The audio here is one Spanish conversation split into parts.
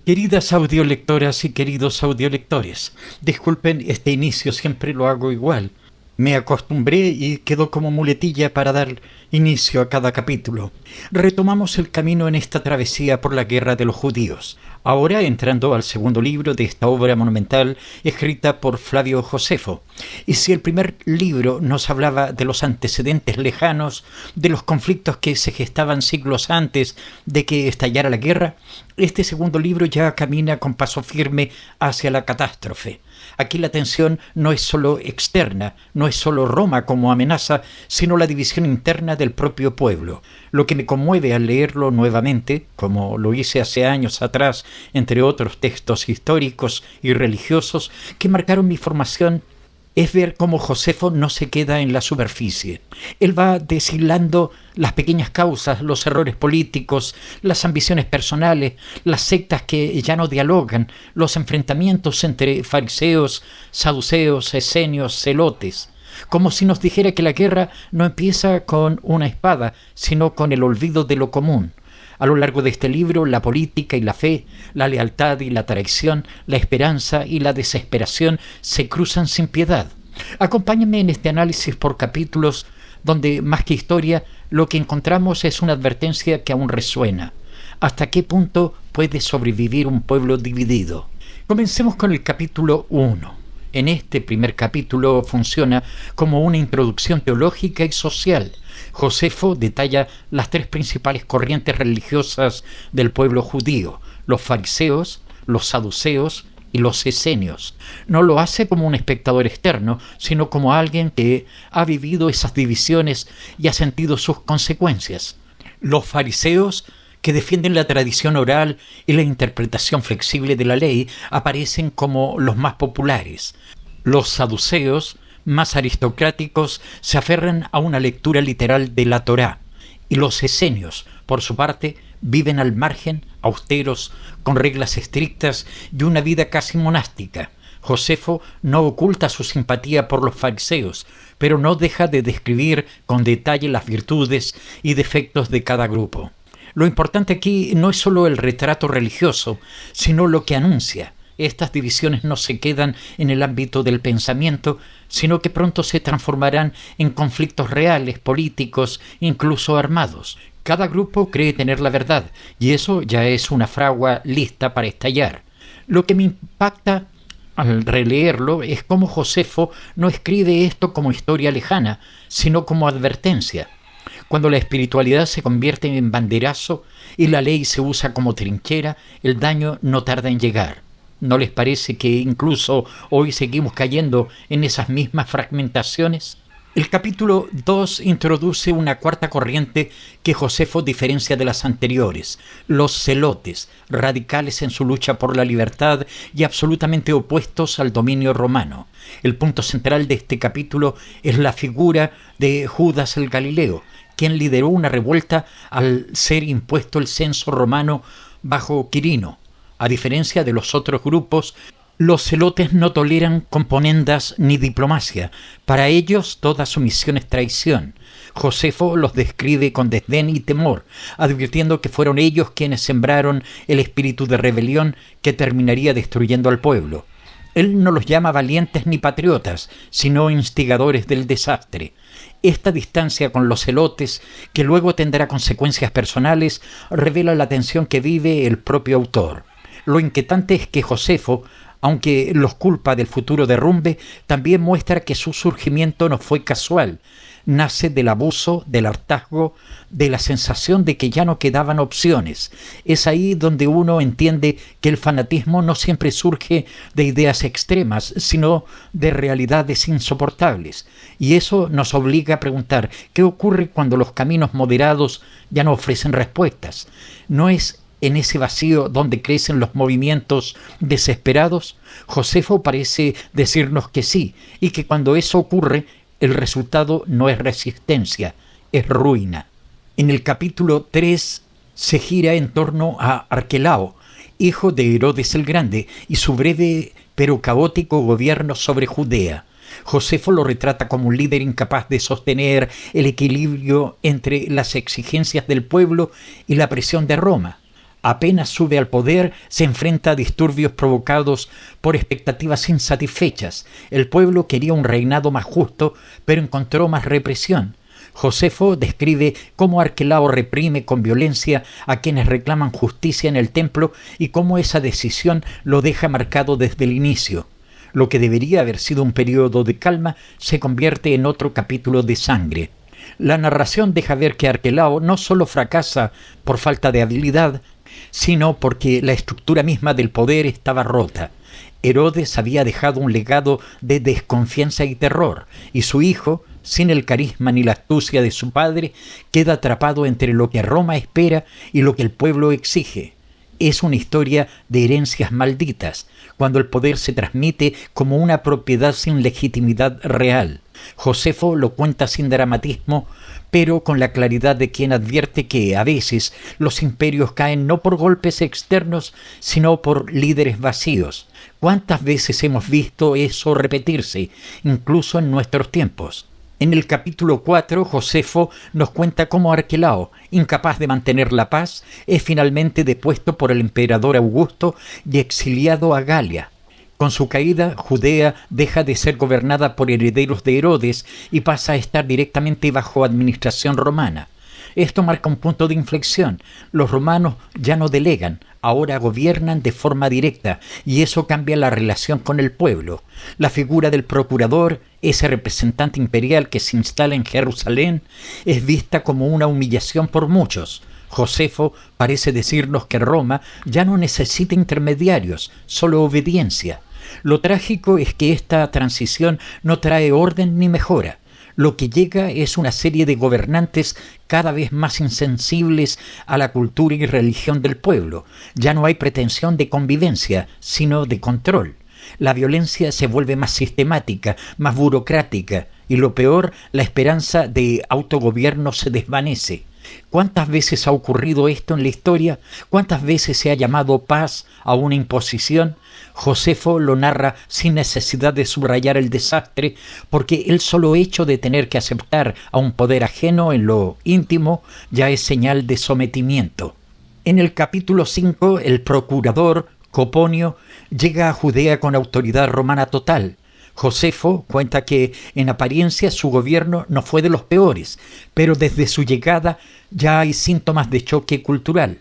Queridas audiolectoras y queridos audiolectores, disculpen, este inicio siempre lo hago igual. Me acostumbré y quedó como muletilla para dar inicio a cada capítulo. Retomamos el camino en esta travesía por la guerra de los judíos, ahora entrando al segundo libro de esta obra monumental escrita por Flavio Josefo. Y si el primer libro nos hablaba de los antecedentes lejanos, de los conflictos que se gestaban siglos antes de que estallara la guerra, este segundo libro ya camina con paso firme hacia la catástrofe. Aquí la tensión no es solo externa, no es solo Roma como amenaza, sino la división interna del propio pueblo. Lo que me conmueve al leerlo nuevamente, como lo hice hace años atrás, entre otros textos históricos y religiosos que marcaron mi formación, es ver cómo Josefo no se queda en la superficie. Él va deshilando las pequeñas causas, los errores políticos, las ambiciones personales, las sectas que ya no dialogan, los enfrentamientos entre fariseos, saduceos, esenios, celotes. Como si nos dijera que la guerra no empieza con una espada, sino con el olvido de lo común. A lo largo de este libro, la política y la fe, la lealtad y la traición, la esperanza y la desesperación se cruzan sin piedad. Acompáñenme en este análisis por capítulos donde, más que historia, lo que encontramos es una advertencia que aún resuena. ¿Hasta qué punto puede sobrevivir un pueblo dividido? Comencemos con el capítulo 1. En este primer capítulo funciona como una introducción teológica y social. Josefo detalla las tres principales corrientes religiosas del pueblo judío: los fariseos, los saduceos y los esenios. No lo hace como un espectador externo, sino como alguien que ha vivido esas divisiones y ha sentido sus consecuencias. Los fariseos, que defienden la tradición oral y la interpretación flexible de la ley, aparecen como los más populares. Los saduceos, más aristocráticos, se aferran a una lectura literal de la Torá, y los esenios, por su parte, viven al margen, austeros, con reglas estrictas y una vida casi monástica. Josefo no oculta su simpatía por los fariseos, pero no deja de describir con detalle las virtudes y defectos de cada grupo. Lo importante aquí no es solo el retrato religioso, sino lo que anuncia. Estas divisiones no se quedan en el ámbito del pensamiento, sino que pronto se transformarán en conflictos reales, políticos, incluso armados. Cada grupo cree tener la verdad, y eso ya es una fragua lista para estallar. Lo que me impacta al releerlo es cómo Josefo no escribe esto como historia lejana, sino como advertencia. Cuando la espiritualidad se convierte en banderazo y la ley se usa como trinchera, el daño no tarda en llegar. ¿No les parece que incluso hoy seguimos cayendo en esas mismas fragmentaciones? El capítulo 2 introduce una cuarta corriente que Josefo diferencia de las anteriores: los celotes, radicales en su lucha por la libertad y absolutamente opuestos al dominio romano. El punto central de este capítulo es la figura de Judas el Galileo, quien lideró una revuelta al ser impuesto el censo romano bajo Quirino. A diferencia de los otros grupos, los celotes no toleran componendas ni diplomacia. Para ellos toda sumisión es traición. Josefo los describe con desdén y temor, advirtiendo que fueron ellos quienes sembraron el espíritu de rebelión que terminaría destruyendo al pueblo. Él no los llama valientes ni patriotas, sino instigadores del desastre. Esta distancia con los celotes, que luego tendrá consecuencias personales, revela la tensión que vive el propio autor. Lo inquietante es que Josefo, aunque los culpa del futuro derrumbe, también muestra que su surgimiento no fue casual. Nace del abuso, del hartazgo, de la sensación de que ya no quedaban opciones. Es ahí donde uno entiende que el fanatismo no siempre surge de ideas extremas, sino de realidades insoportables. Y eso nos obliga a preguntar: ¿qué ocurre cuando los caminos moderados ya no ofrecen respuestas? ¿No es en ese vacío donde crecen los movimientos desesperados? Josefo parece decirnos que sí, y que cuando eso ocurre, el resultado no es resistencia, es ruina. En el capítulo 3 se gira en torno a Arquelao, hijo de Herodes el Grande, y su breve pero caótico gobierno sobre Judea. Josefo lo retrata como un líder incapaz de sostener el equilibrio entre las exigencias del pueblo y la presión de Roma. Apenas sube al poder, se enfrenta a disturbios provocados por expectativas insatisfechas. El pueblo quería un reinado más justo, pero encontró más represión. Josefo describe cómo Arquelao reprime con violencia a quienes reclaman justicia en el templo y cómo esa decisión lo deja marcado desde el inicio. Lo que debería haber sido un periodo de calma se convierte en otro capítulo de sangre. La narración deja ver que Arquelao no solo fracasa por falta de habilidad, sino porque la estructura misma del poder estaba rota. Herodes había dejado un legado de desconfianza y terror, y su hijo, sin el carisma ni la astucia de su padre, queda atrapado entre lo que Roma espera y lo que el pueblo exige. Es una historia de herencias malditas, cuando el poder se transmite como una propiedad sin legitimidad real. Josefo lo cuenta sin dramatismo, pero con la claridad de quien advierte que a veces los imperios caen no por golpes externos, sino por líderes vacíos. ¿Cuántas veces hemos visto eso repetirse, incluso en nuestros tiempos? En el capítulo 4, Josefo nos cuenta cómo Arquelao, incapaz de mantener la paz, es finalmente depuesto por el emperador Augusto y exiliado a Galia. Con su caída, Judea deja de ser gobernada por herederos de Herodes y pasa a estar directamente bajo administración romana. Esto marca un punto de inflexión. Los romanos ya no delegan, ahora gobiernan de forma directa, y eso cambia la relación con el pueblo. La figura del procurador, ese representante imperial que se instala en Jerusalén, es vista como una humillación por muchos. Josefo parece decirnos que Roma ya no necesita intermediarios, solo obediencia. Lo trágico es que esta transición no trae orden ni mejora. Lo que llega es una serie de gobernantes cada vez más insensibles a la cultura y religión del pueblo. Ya no hay pretensión de convivencia, sino de control. La violencia se vuelve más sistemática, más burocrática, y lo peor, la esperanza de autogobierno se desvanece. ¿Cuántas veces ha ocurrido esto en la historia? ¿Cuántas veces se ha llamado paz a una imposición? Josefo lo narra sin necesidad de subrayar el desastre, porque el solo hecho de tener que aceptar a un poder ajeno en lo íntimo ya es señal de sometimiento. En el capítulo 5, el procurador Coponio llega a Judea con autoridad romana total. Josefo cuenta que en apariencia su gobierno no fue de los peores, pero desde su llegada ya hay síntomas de choque cultural.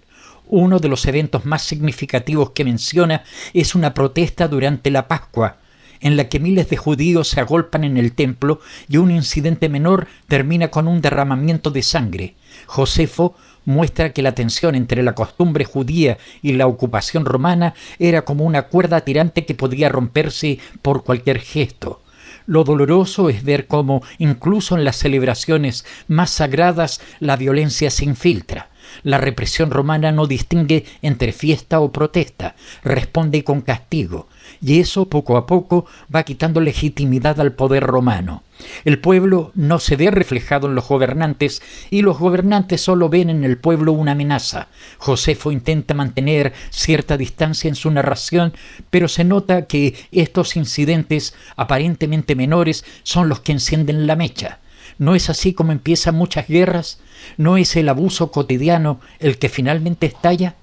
Uno de los eventos más significativos que menciona es una protesta durante la Pascua, en la que miles de judíos se agolpan en el templo y un incidente menor termina con un derramamiento de sangre. Josefo muestra que la tensión entre la costumbre judía y la ocupación romana era como una cuerda tirante que podía romperse por cualquier gesto. Lo doloroso es ver cómo, incluso en las celebraciones más sagradas, la violencia se infiltra. La represión romana no distingue entre fiesta o protesta, responde con castigo, y eso poco a poco va quitando legitimidad al poder romano. El pueblo no se ve reflejado en los gobernantes y los gobernantes solo ven en el pueblo una amenaza. Josefo intenta mantener cierta distancia en su narración, pero se nota que estos incidentes aparentemente menores son los que encienden la mecha. ¿No es así como empiezan muchas guerras? ¿No es el abuso cotidiano el que finalmente estalla?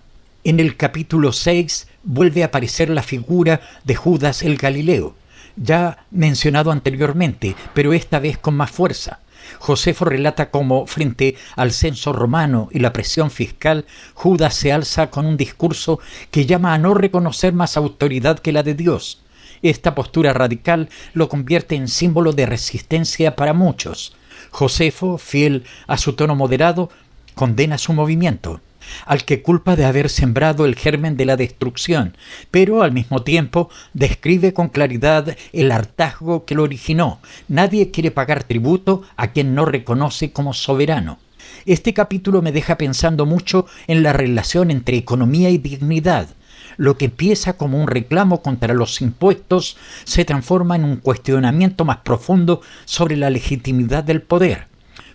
En el capítulo 6 vuelve a aparecer la figura de Judas el Galileo, ya mencionado anteriormente, pero esta vez con más fuerza. Josefo relata cómo, frente al censo romano y la presión fiscal, Judas se alza con un discurso que llama a no reconocer más autoridad que la de Dios. Esta postura radical lo convierte en símbolo de resistencia para muchos. Josefo, fiel a su tono moderado, condena su movimiento, al que culpa de haber sembrado el germen de la destrucción, pero al mismo tiempo describe con claridad el hartazgo que lo originó. Nadie quiere pagar tributo a quien no reconoce como soberano. Este capítulo me deja pensando mucho en la relación entre economía y dignidad. Lo que empieza como un reclamo contra los impuestos se transforma en un cuestionamiento más profundo sobre la legitimidad del poder.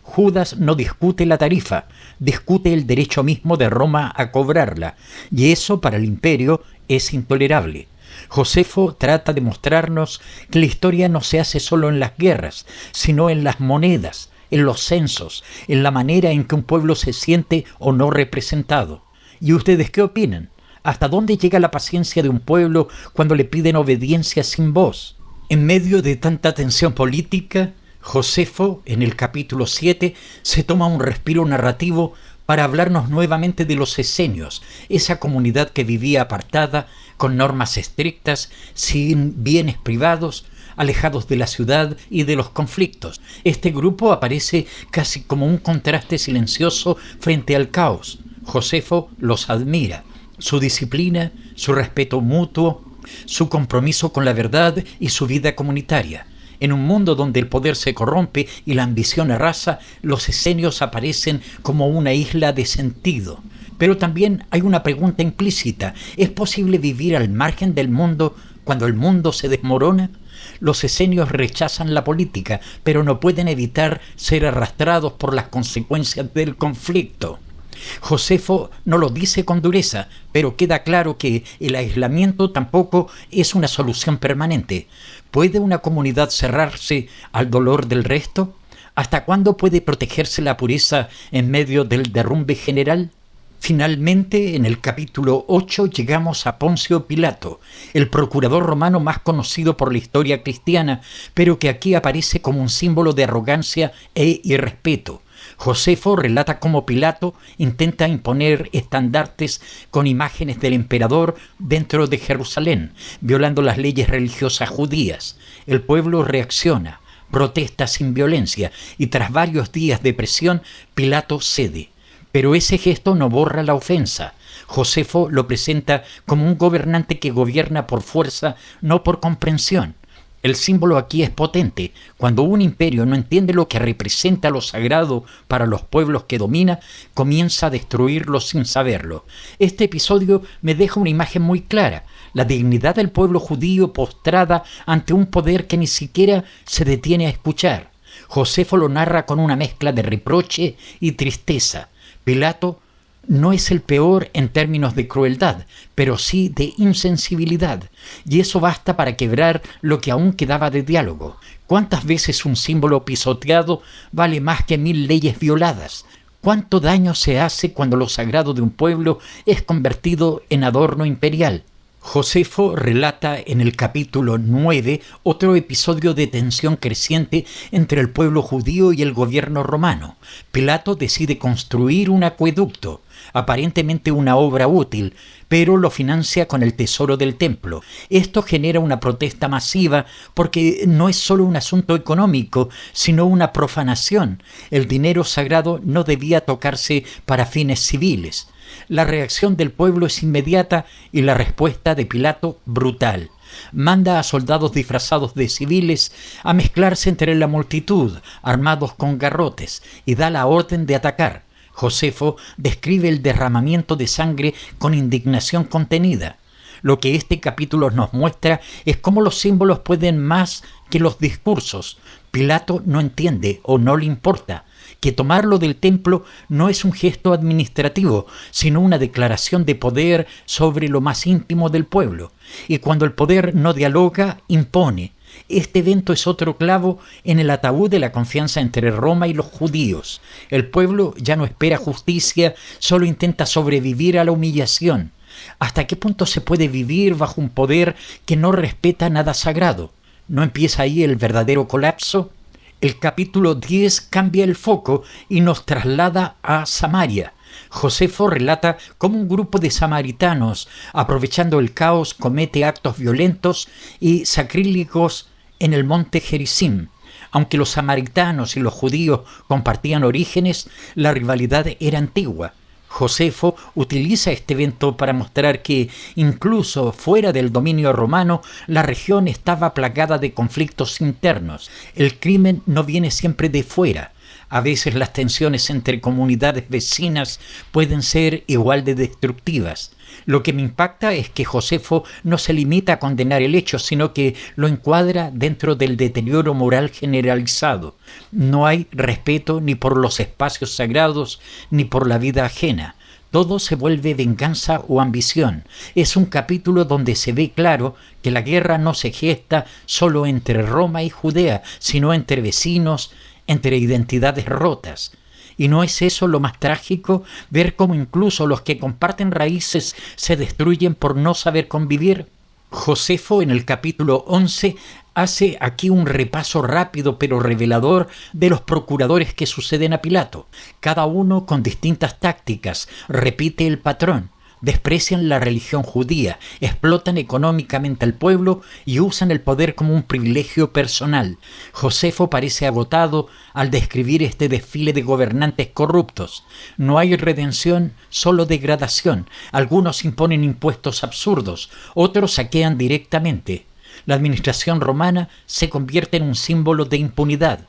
Judas no discute la tarifa, discute el derecho mismo de Roma a cobrarla, y eso para el imperio es intolerable. Josefo trata de mostrarnos que la historia no se hace solo en las guerras, sino en las monedas, en los censos, en la manera en que un pueblo se siente o no representado. ¿Y ustedes qué opinan? ¿Hasta dónde llega la paciencia de un pueblo cuando le piden obediencia sin voz? En medio de tanta tensión política, Josefo, en el capítulo 7, se toma un respiro narrativo para hablarnos nuevamente de los esenios, esa comunidad que vivía apartada, con normas estrictas, sin bienes privados, alejados de la ciudad y de los conflictos. Este grupo aparece casi como un contraste silencioso frente al caos. Josefo los admira, su disciplina, su respeto mutuo, su compromiso con la verdad y su vida comunitaria. En un mundo donde el poder se corrompe y la ambición arrasa, los esenios aparecen como una isla de sentido. Pero también hay una pregunta implícita: ¿es posible vivir al margen del mundo cuando el mundo se desmorona? Los esenios rechazan la política, pero no pueden evitar ser arrastrados por las consecuencias del conflicto. Josefo no lo dice con dureza, pero queda claro que el aislamiento tampoco es una solución permanente. ¿Puede una comunidad cerrarse al dolor del resto? ¿Hasta cuándo puede protegerse la pureza en medio del derrumbe general? Finalmente, en el capítulo 8 llegamos a Poncio Pilato, el procurador romano más conocido por la historia cristiana, pero que aquí aparece como un símbolo de arrogancia e irrespeto. Josefo relata cómo Pilato intenta imponer estandartes con imágenes del emperador dentro de Jerusalén, violando las leyes religiosas judías. El pueblo reacciona, protesta sin violencia y tras varios días de presión, Pilato cede. Pero ese gesto no borra la ofensa. Josefo lo presenta como un gobernante que gobierna por fuerza, no por comprensión. El símbolo aquí es potente. Cuando un imperio no entiende lo que representa lo sagrado para los pueblos que domina, comienza a destruirlo sin saberlo. Este episodio me deja una imagen muy clara: la dignidad del pueblo judío postrada ante un poder que ni siquiera se detiene a escuchar. Josefo lo narra con una mezcla de reproche y tristeza. Pilato no es el peor en términos de crueldad, pero sí de insensibilidad, y eso basta para quebrar lo que aún quedaba de diálogo. ¿Cuántas veces un símbolo pisoteado vale más que 1000 leyes violadas? ¿Cuánto daño se hace cuando lo sagrado de un pueblo es convertido en adorno imperial? Josefo relata en el capítulo 9 otro episodio de tensión creciente entre el pueblo judío y el gobierno romano. Pilato decide construir un acueducto, aparentemente una obra útil, pero lo financia con el tesoro del templo. Esto genera una protesta masiva porque no es solo un asunto económico, sino una profanación. El dinero sagrado no debía tocarse para fines civiles. La reacción del pueblo es inmediata y la respuesta de Pilato brutal. Manda a soldados disfrazados de civiles a mezclarse entre la multitud, armados con garrotes, y da la orden de atacar. Josefo describe el derramamiento de sangre con indignación contenida. Lo que este capítulo nos muestra es cómo los símbolos pueden más que los discursos. Pilato no entiende o no le importa que tomarlo del templo no es un gesto administrativo, sino una declaración de poder sobre lo más íntimo del pueblo. Y cuando el poder no dialoga, impone. Este evento es otro clavo en el ataúd de la confianza entre Roma y los judíos. El pueblo ya no espera justicia, solo intenta sobrevivir a la humillación. ¿Hasta qué punto se puede vivir bajo un poder que no respeta nada sagrado? ¿No empieza ahí el verdadero colapso? El capítulo 10 cambia el foco y nos traslada a Samaria. Josefo relata cómo un grupo de samaritanos, aprovechando el caos, comete actos violentos y sacrílegos en el monte Gerizim. Aunque los samaritanos y los judíos compartían orígenes, la rivalidad era antigua. Josefo utiliza este evento para mostrar que, incluso fuera del dominio romano, la región estaba plagada de conflictos internos. El crimen no viene siempre de fuera. A veces las tensiones entre comunidades vecinas pueden ser igual de destructivas. Lo que me impacta es que Josefo no se limita a condenar el hecho, sino que lo encuadra dentro del deterioro moral generalizado. No hay respeto ni por los espacios sagrados ni por la vida ajena. Todo se vuelve venganza o ambición. Es un capítulo donde se ve claro que la guerra no se gesta solo entre Roma y Judea, sino entre vecinos, entre identidades rotas. ¿Y no es eso lo más trágico? Ver cómo incluso los que comparten raíces se destruyen por no saber convivir. Josefo, en el capítulo 11, hace aquí un repaso rápido pero revelador de los procuradores que suceden a Pilato. Cada uno con distintas tácticas repite el patrón. Desprecian la religión judía, explotan económicamente al pueblo y usan el poder como un privilegio personal. Josefo parece agotado al describir este desfile de gobernantes corruptos. No hay redención, solo degradación. Algunos imponen impuestos absurdos, otros saquean directamente. La administración romana se convierte en un símbolo de impunidad.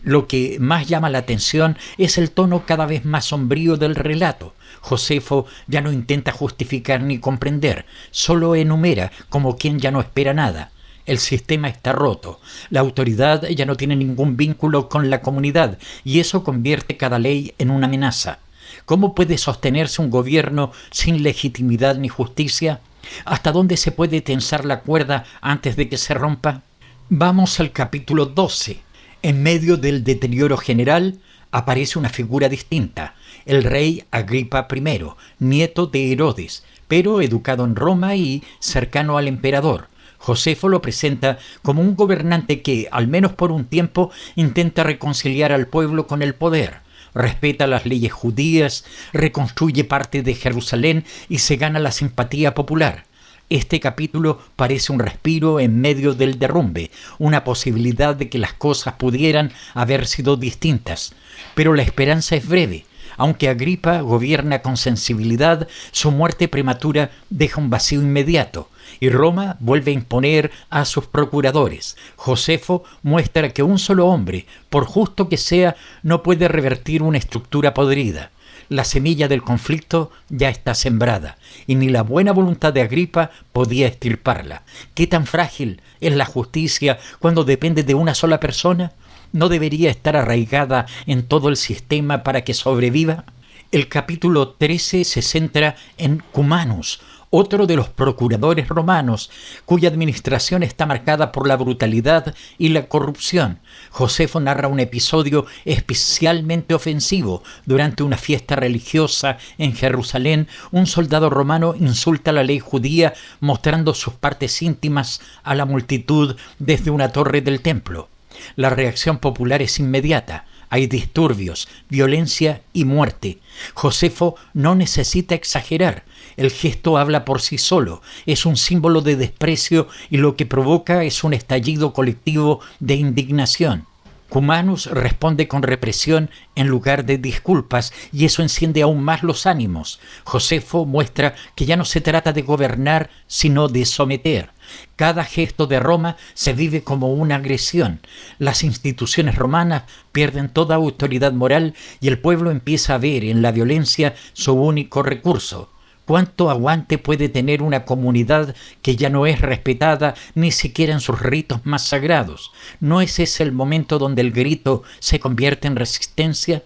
Lo que más llama la atención es el tono cada vez más sombrío del relato. Josefo ya no intenta justificar ni comprender, solo enumera como quien ya no espera nada. El sistema está roto, la autoridad ya no tiene ningún vínculo con la comunidad y eso convierte cada ley en una amenaza. ¿Cómo puede sostenerse un gobierno sin legitimidad ni justicia? ¿Hasta dónde se puede tensar la cuerda antes de que se rompa? Vamos al capítulo 12. En medio del deterioro general aparece una figura distinta, el rey Agripa I, nieto de Herodes, pero educado en Roma y cercano al emperador. Josefo lo presenta como un gobernante que, al menos por un tiempo, intenta reconciliar al pueblo con el poder. Respeta las leyes judías, reconstruye parte de Jerusalén y se gana la simpatía popular. Este capítulo parece un respiro en medio del derrumbe, una posibilidad de que las cosas pudieran haber sido distintas. Pero la esperanza es breve. Aunque Agripa gobierna con sensibilidad, su muerte prematura deja un vacío inmediato, y Roma vuelve a imponer a sus procuradores. Josefo muestra que un solo hombre, por justo que sea, no puede revertir una estructura podrida. La semilla del conflicto ya está sembrada, y ni la buena voluntad de Agripa podía extirparla. ¿Qué tan frágil es la justicia cuando depende de una sola persona? ¿No debería estar arraigada en todo el sistema para que sobreviva? El capítulo 13 se centra en Cumanus, otro de los procuradores romanos, cuya administración está marcada por la brutalidad y la corrupción. Josefo narra un episodio especialmente ofensivo. Durante una fiesta religiosa en Jerusalén, un soldado romano insulta la ley judía mostrando sus partes íntimas a la multitud desde una torre del templo. La reacción popular es inmediata. Hay disturbios, violencia y muerte. Josefo no necesita exagerar. El gesto habla por sí solo. Es un símbolo de desprecio y lo que provoca es un estallido colectivo de indignación. Cumanus responde con represión en lugar de disculpas y eso enciende aún más los ánimos. Josefo muestra que ya no se trata de gobernar, sino de someter. Cada gesto de Roma se vive como una agresión. Las instituciones romanas pierden toda autoridad moral y el pueblo empieza a ver en la violencia su único recurso. ¿Cuánto aguante puede tener una comunidad que ya no es respetada ni siquiera en sus ritos más sagrados? ¿No es ese el momento donde el grito se convierte en resistencia?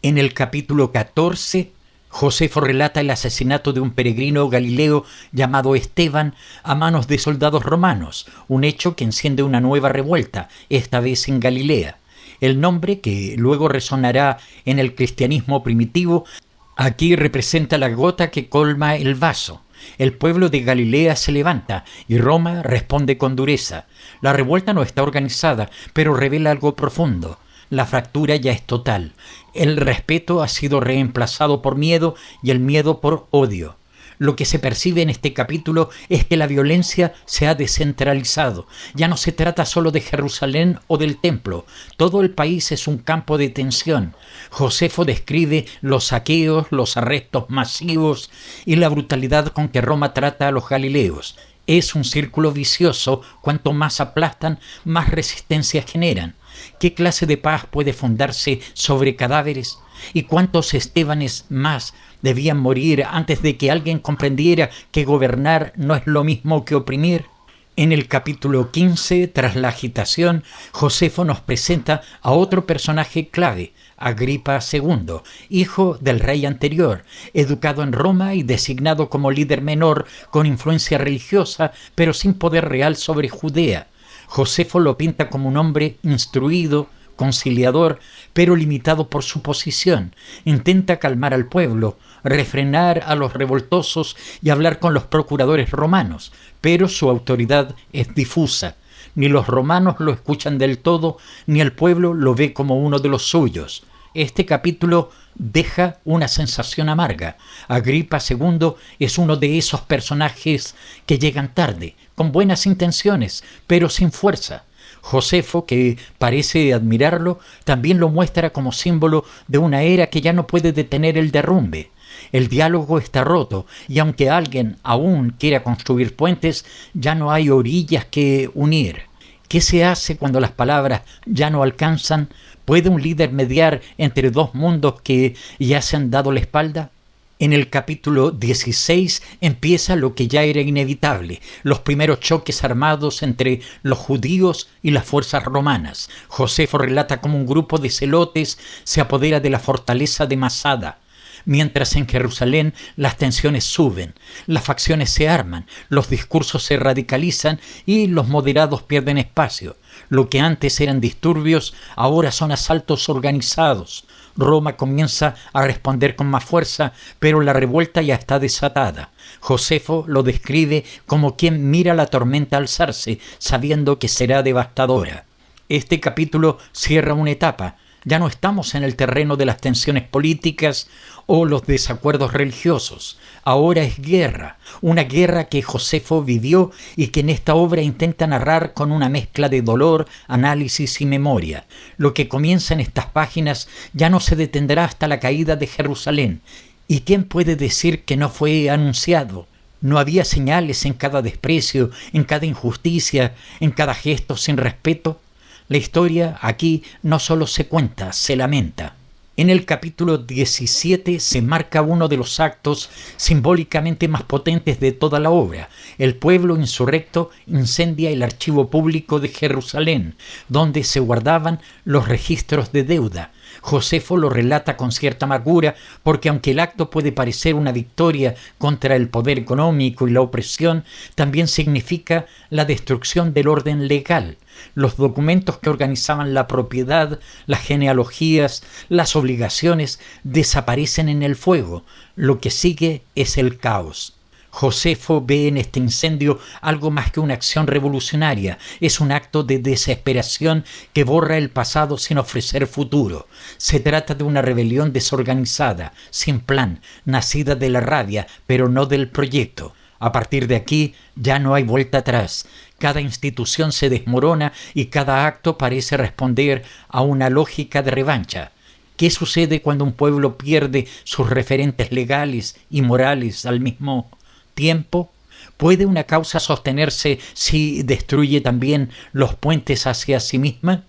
En el capítulo 14, Josefo relata el asesinato de un peregrino galileo llamado Esteban a manos de soldados romanos, un hecho que enciende una nueva revuelta, esta vez en Galilea. El nombre, que luego resonará en el cristianismo primitivo, aquí representa la gota que colma el vaso. El pueblo de Galilea se levanta y Roma responde con dureza. La revuelta no está organizada, pero revela algo profundo. La fractura ya es total. El respeto ha sido reemplazado por miedo y el miedo por odio. Lo que se percibe en este capítulo es que la violencia se ha descentralizado. Ya no se trata solo de Jerusalén o del templo. Todo el país es un campo de tensión. Josefo describe los saqueos, los arrestos masivos y la brutalidad con que Roma trata a los galileos. Es un círculo vicioso. Cuanto más aplastan, más resistencia generan. ¿Qué clase de paz puede fundarse sobre cadáveres? ¿Y cuántos Estebanes más debían morir antes de que alguien comprendiera que gobernar no es lo mismo que oprimir? En el capítulo 15, tras la agitación, Josefo nos presenta a otro personaje clave, Agripa II, hijo del rey anterior, educado en Roma y designado como líder menor con influencia religiosa, pero sin poder real sobre Judea. Josefo lo pinta como un hombre instruido, conciliador, pero limitado por su posición. Intenta calmar al pueblo, refrenar a los revoltosos y hablar con los procuradores romanos, pero su autoridad es difusa. Ni los romanos lo escuchan del todo, ni el pueblo lo ve como uno de los suyos. Este capítulo deja una sensación amarga. Agripa II es uno de esos personajes que llegan tarde, con buenas intenciones, pero sin fuerza. Josefo, que parece admirarlo, también lo muestra como símbolo de una era que ya no puede detener el derrumbe. El diálogo está roto, y aunque alguien aún quiera construir puentes, ya no hay orillas que unir. ¿Qué se hace cuando las palabras ya no alcanzan? ¿Puede un líder mediar entre dos mundos que ya se han dado la espalda? En el capítulo 16 empieza lo que ya era inevitable, los primeros choques armados entre los judíos y las fuerzas romanas. Josefo relata cómo un grupo de celotes se apodera de la fortaleza de Masada, mientras en Jerusalén las tensiones suben, las facciones se arman, los discursos se radicalizan y los moderados pierden espacio. Lo que antes eran disturbios, ahora son asaltos organizados. Roma comienza a responder con más fuerza, pero la revuelta ya está desatada. Josefo lo describe como quien mira la tormenta alzarse, sabiendo que será devastadora. Este capítulo cierra una etapa. Ya no estamos en el terreno de las tensiones políticas o los desacuerdos religiosos. Ahora es guerra, una guerra que Josefo vivió y que en esta obra intenta narrar con una mezcla de dolor, análisis y memoria. Lo que comienza en estas páginas ya no se detendrá hasta la caída de Jerusalén. ¿Y quién puede decir que no fue anunciado? No había señales en cada desprecio, en cada injusticia, en cada gesto sin respeto. La historia aquí no solo se cuenta, se lamenta. En el capítulo 17 se marca uno de los actos simbólicamente más potentes de toda la obra. El pueblo insurrecto incendia el archivo público de Jerusalén, donde se guardaban los registros de deuda. Josefo lo relata con cierta amargura porque aunque el acto puede parecer una victoria contra el poder económico y la opresión, también significa la destrucción del orden legal. Los documentos que organizaban la propiedad, las genealogías, las obligaciones desaparecen en el fuego. Lo que sigue es el caos. Josefo ve en este incendio algo más que una acción revolucionaria. Es un acto de desesperación que borra el pasado sin ofrecer futuro. Se trata de una rebelión desorganizada, sin plan, nacida de la rabia, pero no del proyecto. A partir de aquí ya no hay vuelta atrás. Cada institución se desmorona y cada acto parece responder a una lógica de revancha. ¿Qué sucede cuando un pueblo pierde sus referentes legales y morales al mismo tiempo? ¿Puede una causa sostenerse si destruye también los puentes hacia sí misma?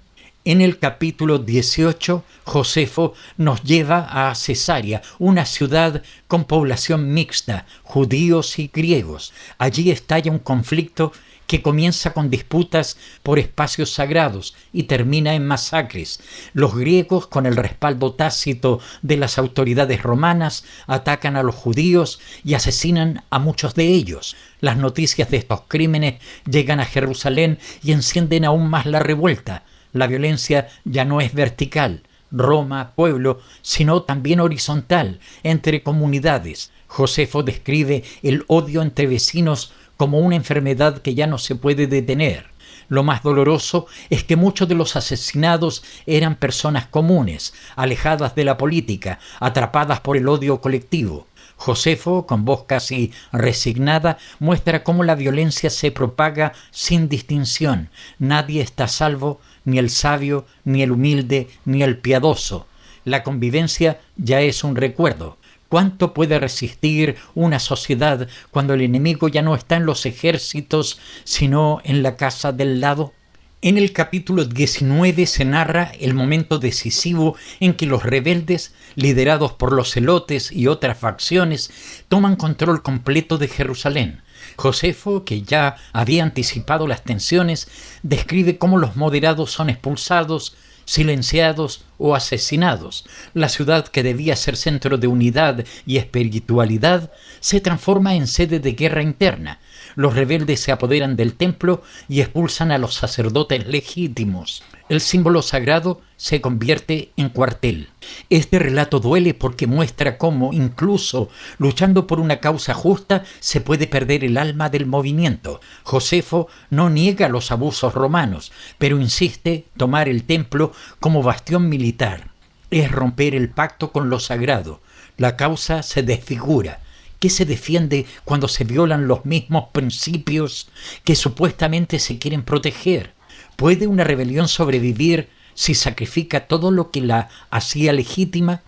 En el capítulo 18, Josefo nos lleva a Cesarea, una ciudad con población mixta, judíos y griegos. Allí estalla un conflicto que comienza con disputas por espacios sagrados y termina en masacres. Los griegos, con el respaldo tácito de las autoridades romanas, atacan a los judíos y asesinan a muchos de ellos. Las noticias de estos crímenes llegan a Jerusalén y encienden aún más la revuelta. La violencia ya no es vertical, Roma, pueblo, sino también horizontal, entre comunidades. Josefo describe el odio entre vecinos como una enfermedad que ya no se puede detener. Lo más doloroso es que muchos de los asesinados eran personas comunes, alejadas de la política, atrapadas por el odio colectivo. Josefo, con voz casi resignada, muestra cómo la violencia se propaga sin distinción. Nadie está a salvo, ni el sabio, ni el humilde, ni el piadoso. La convivencia ya es un recuerdo. ¿Cuánto puede resistir una sociedad cuando el enemigo ya no está en los ejércitos, sino en la casa del lado? En el capítulo 19 se narra el momento decisivo en que los rebeldes, liderados por los celotes y otras facciones, toman control completo de Jerusalén. Josefo, que ya había anticipado las tensiones, describe cómo los moderados son expulsados, silenciados o asesinados. La ciudad, que debía ser centro de unidad y espiritualidad, se transforma en sede de guerra interna. Los rebeldes se apoderan del templo y expulsan a los sacerdotes legítimos. El símbolo sagrado se convierte en cuartel. Este relato duele porque muestra cómo, incluso luchando por una causa justa, se puede perder el alma del movimiento. Josefo no niega los abusos romanos, pero insiste tomar el templo como bastión militar. Es romper el pacto con lo sagrado. La causa se desfigura. ¿Qué se defiende cuando se violan los mismos principios que supuestamente se quieren proteger? ¿Puede una rebelión sobrevivir si sacrifica todo lo que la hacía legítima?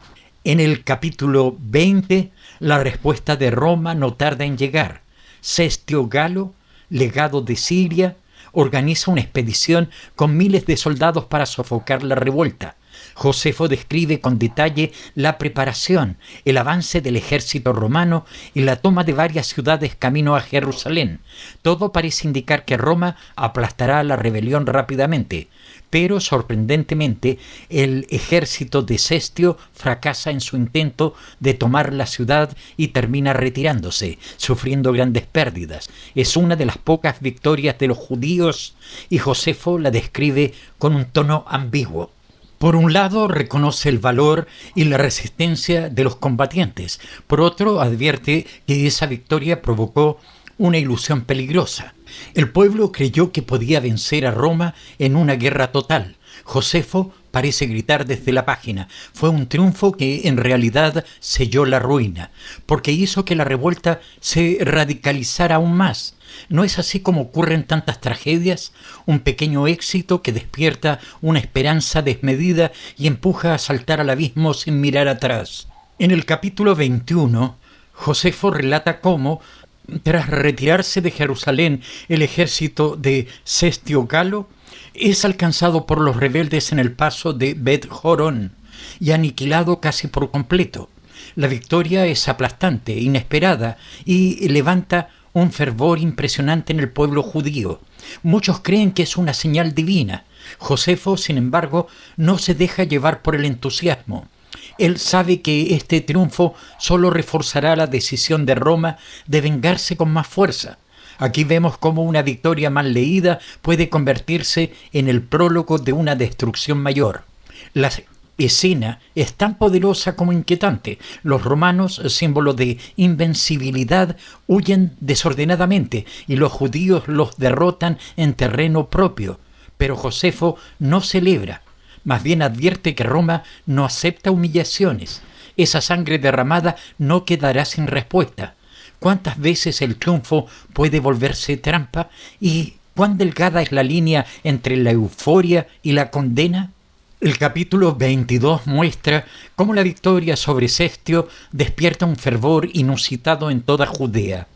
En el capítulo 20, la respuesta de Roma no tarda en llegar. Cestio Galo, legado de Siria, organiza una expedición con miles de soldados para sofocar la revuelta. Josefo describe con detalle la preparación, el avance del ejército romano y la toma de varias ciudades camino a Jerusalén. Todo parece indicar que Roma aplastará la rebelión rápidamente, pero sorprendentemente el ejército de Cestio fracasa en su intento de tomar la ciudad y termina retirándose, sufriendo grandes pérdidas. Es una de las pocas victorias de los judíos y Josefo la describe con un tono ambiguo. Por un lado, reconoce el valor y la resistencia de los combatientes. Por otro, advierte que esa victoria provocó una ilusión peligrosa. El pueblo creyó que podía vencer a Roma en una guerra total. Josefo parece gritar desde la página: fue un triunfo que en realidad selló la ruina, porque hizo que la revuelta se radicalizara aún más. ¿No es así como ocurren tantas tragedias? Un pequeño éxito que despierta una esperanza desmedida y empuja a saltar al abismo sin mirar atrás. En el capítulo 21, Josefo relata cómo, tras retirarse de Jerusalén, el ejército de Cestio Galo es alcanzado por los rebeldes en el paso de Bet-Jorón y aniquilado casi por completo. La victoria es aplastante, inesperada y levanta un fervor impresionante en el pueblo judío. Muchos creen que es una señal divina. Josefo, sin embargo, no se deja llevar por el entusiasmo. Él sabe que este triunfo solo reforzará la decisión de Roma de vengarse con más fuerza. Aquí vemos cómo una victoria mal leída puede convertirse en el prólogo de una destrucción mayor. La escena es tan poderosa como inquietante. Los romanos, símbolo de invencibilidad, huyen desordenadamente y los judíos los derrotan en terreno propio. Pero Josefo no celebra, más bien advierte que Roma no acepta humillaciones. Esa sangre derramada no quedará sin respuesta. ¿Cuántas veces el triunfo puede volverse trampa? ¿Y cuán delgada es la línea entre la euforia y la condena? El capítulo 22 muestra cómo la victoria sobre Cestio despierta un fervor inusitado en toda Judea.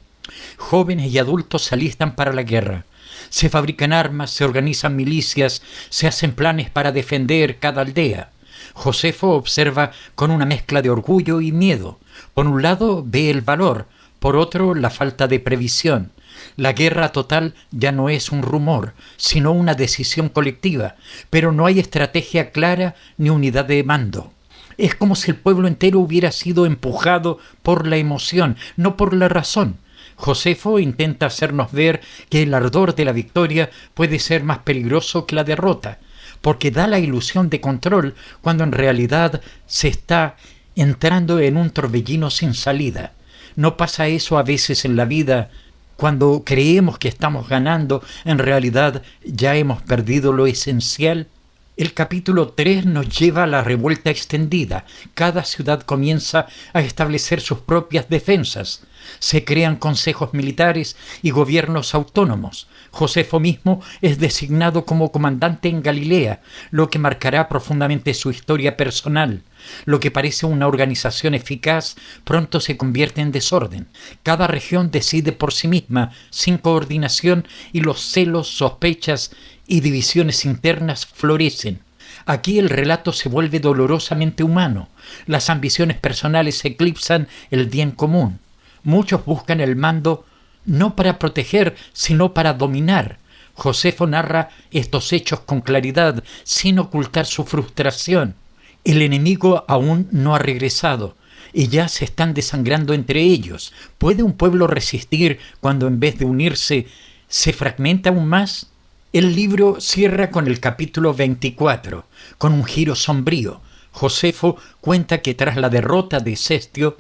Jóvenes y adultos se alistan para la guerra. Se fabrican armas, se organizan milicias, se hacen planes para defender cada aldea. Josefo observa con una mezcla de orgullo y miedo. Por un lado ve el valor, por otro la falta de previsión. La guerra total ya no es un rumor, sino una decisión colectiva, pero no hay estrategia clara ni unidad de mando. Es como si el pueblo entero hubiera sido empujado por la emoción, no por la razón. Josefo intenta hacernos ver que el ardor de la victoria puede ser más peligroso que la derrota, porque da la ilusión de control cuando en realidad se está entrando en un torbellino sin salida. ¿No pasa eso a veces en la vida? Cuando creemos que estamos ganando, en realidad ya hemos perdido lo esencial. El capítulo 3 nos lleva a la revuelta extendida. Cada ciudad comienza a establecer sus propias defensas. Se crean consejos militares y gobiernos autónomos. Josefo mismo es designado como comandante en Galilea, lo que marcará profundamente su historia personal. Lo que parece una organización eficaz pronto se convierte en desorden. Cada región decide por sí misma, sin coordinación, y los celos, sospechas y divisiones internas florecen. Aquí el relato se vuelve dolorosamente humano. Las ambiciones personales eclipsan el bien común. Muchos buscan el mando no para proteger, sino para dominar. Josefo narra estos hechos con claridad, sin ocultar su frustración. El enemigo aún no ha regresado y ya se están desangrando entre ellos. ¿Puede un pueblo resistir cuando en vez de unirse se fragmenta aún más? El libro cierra con el capítulo 24, con un giro sombrío. Josefo cuenta que tras la derrota de Cestio,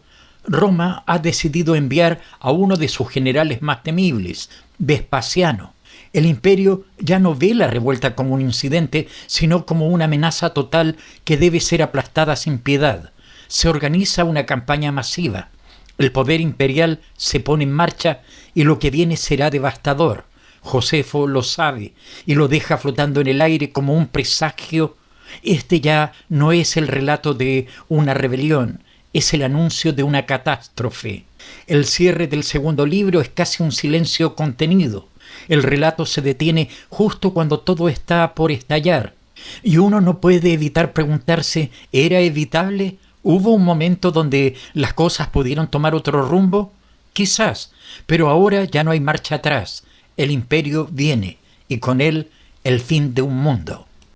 Roma ha decidido enviar a uno de sus generales más temibles, Vespasiano. El imperio ya no ve la revuelta como un incidente, sino como una amenaza total que debe ser aplastada sin piedad. Se organiza una campaña masiva. El poder imperial se pone en marcha y lo que viene será devastador. Josefo lo sabe y lo deja flotando en el aire como un presagio. Este ya no es el relato de una rebelión, es el anuncio de una catástrofe. El cierre del segundo libro es casi un silencio contenido. El relato se detiene justo cuando todo está por estallar. Y uno no puede evitar preguntarse, ¿era evitable? ¿Hubo un momento donde las cosas pudieron tomar otro rumbo? Quizás, pero ahora ya no hay marcha atrás. El imperio viene, y con él el fin de un mundo.